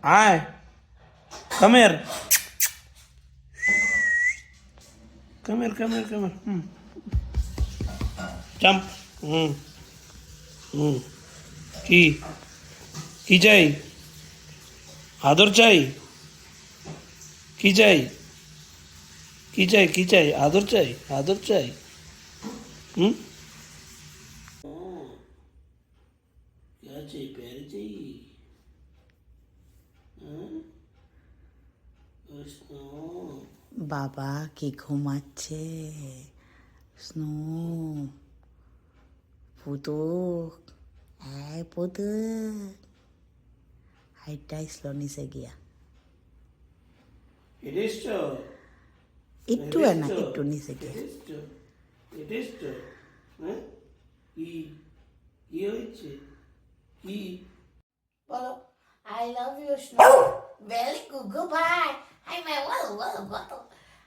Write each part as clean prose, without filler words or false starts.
আয়, কামের কামের কামের কামের, জাম্প। হুম হুম কি কি চাই? আদর চাই? কি চাই? কি চাই? কি চাই? আদর চাই? আদর চাই? হুম, क्या चाहिए? पैर चाहिए? हाँ? स्नो। বাবা কি ঘুমাচ্ছে স্নো পুতুক হ্যাঁ পুতুক হাইটা স্লো নিচে গিয়া এডিস্টো, একটু না একটু নিচে গিয়া এডিস্টো, এডিস্টো। হ্যাঁ, কি কি হয়েছে? কি? বলো I love you snow very good good bye I my wall wall বলো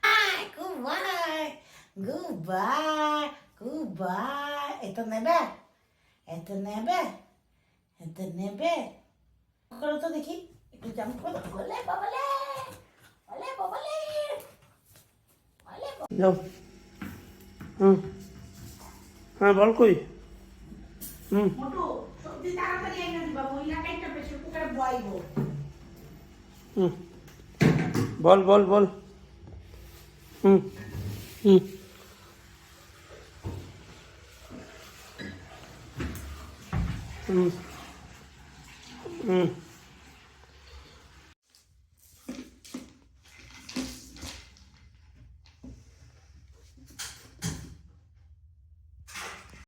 I good bye good bye good bye এটা নেবে এটা নেবে এটা নেবে করো তো দেখি একটু জাম্প করো বলে বাবলে বলে বাবলে বলে যাও। হুম, হ্যাঁ বল কই। হুম মোটু সবজি তাড়াতাড়ি এনে দিবা মহিলা কাইটা প্রেসার কুকারে বয়াইবো হুম, বল বল বল। হুম হুম হুম হুম